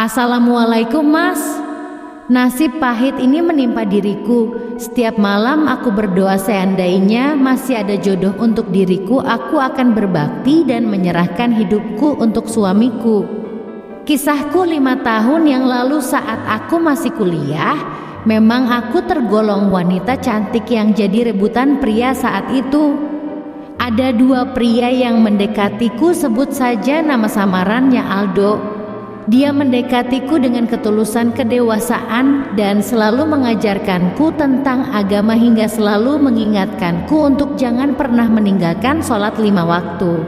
Assalamualaikum Mas. Nasib pahit ini menimpa diriku. Setiap malam aku berdoa seandainya masih ada jodoh untuk diriku, aku akan berbakti dan menyerahkan hidupku untuk suamiku. Kisahku 5 tahun yang lalu saat aku masih kuliah. Memang aku tergolong wanita cantik yang jadi rebutan pria saat itu. Ada 2 pria yang mendekatiku, sebut saja nama samarannya Aldo. Dia mendekatiku dengan ketulusan kedewasaan dan selalu mengajarkanku tentang agama hingga selalu mengingatkanku untuk jangan pernah meninggalkan sholat 5 waktu.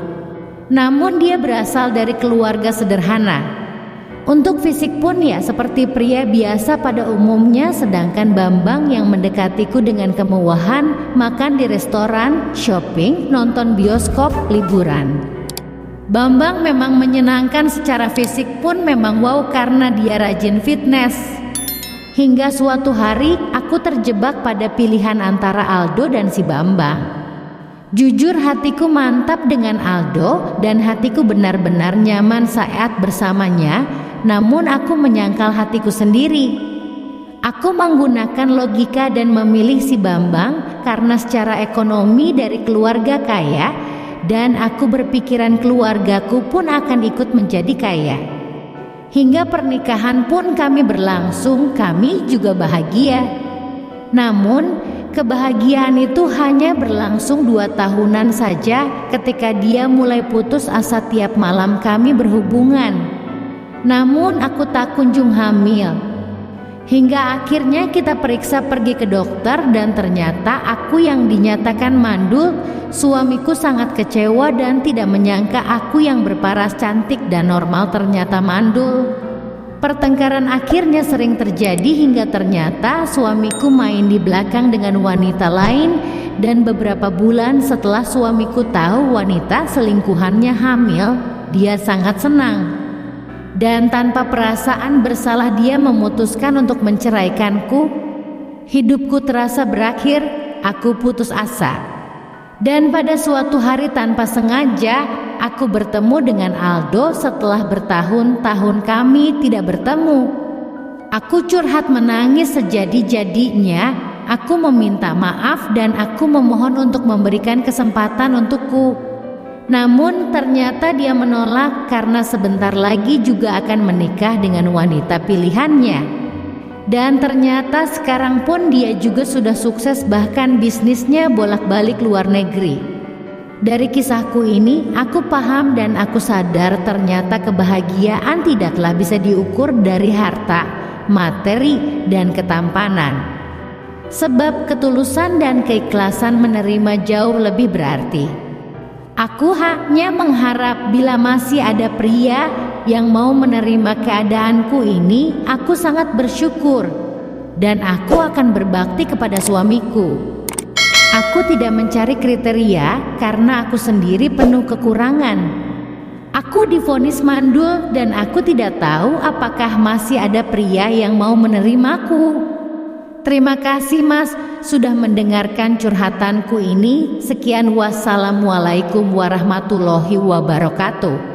Namun dia berasal dari keluarga sederhana. Untuk fisik pun ya seperti pria biasa pada umumnya, sedangkan Bambang yang mendekatiku dengan kemewahan, makan di restoran, shopping, nonton bioskop, liburan. Bambang memang menyenangkan secara fisik pun memang wow karena dia rajin fitness. Hingga suatu hari aku terjebak pada pilihan antara Aldo dan si Bambang. Jujur hatiku mantap dengan Aldo dan hatiku benar-benar nyaman saat bersamanya. Namun aku menyangkal hatiku sendiri. Aku menggunakan logika dan memilih si Bambang karena secara ekonomi dari keluarga kaya. Dan aku berpikiran keluargaku pun akan ikut menjadi kaya. Hingga pernikahan pun kami berlangsung, kami juga bahagia. Namun kebahagiaan itu hanya berlangsung 2 tahunan saja ketika dia mulai putus asa tiap malam kami berhubungan. Namun aku tak kunjung hamil. Hingga akhirnya kita periksa pergi ke dokter dan ternyata aku yang dinyatakan mandul. Suamiku sangat kecewa dan tidak menyangka aku yang berparas cantik dan normal ternyata mandul. Pertengkaran akhirnya sering terjadi hingga ternyata suamiku main di belakang dengan wanita lain. Dan beberapa bulan setelah suamiku tahu wanita selingkuhannya hamil, dia sangat senang. Dan tanpa perasaan bersalah dia memutuskan untuk menceraikanku. Hidupku terasa berakhir, aku putus asa. Dan pada suatu hari tanpa sengaja aku bertemu dengan Aldo setelah bertahun-tahun kami tidak bertemu. Aku curhat menangis sejadi-jadinya. Aku meminta maaf dan aku memohon untuk memberikan kesempatan untukku. Namun ternyata dia menolak karena sebentar lagi juga akan menikah dengan wanita pilihannya. Dan ternyata sekarang pun dia juga sudah sukses, bahkan bisnisnya bolak-balik luar negeri. Dari kisahku ini aku paham dan aku sadar ternyata kebahagiaan tidaklah bisa diukur dari harta, materi, dan ketampanan. Sebab ketulusan dan keikhlasan menerima jauh lebih berarti. Aku hanya mengharap bila masih ada pria yang mau menerima keadaanku ini, aku sangat bersyukur dan aku akan berbakti kepada suamiku. Aku tidak mencari kriteria karena aku sendiri penuh kekurangan. Aku divonis mandul dan aku tidak tahu apakah masih ada pria yang mau menerimaku. Terima kasih Mas sudah mendengarkan curhatanku ini. Sekian, wassalamualaikum warahmatullahi wabarakatuh.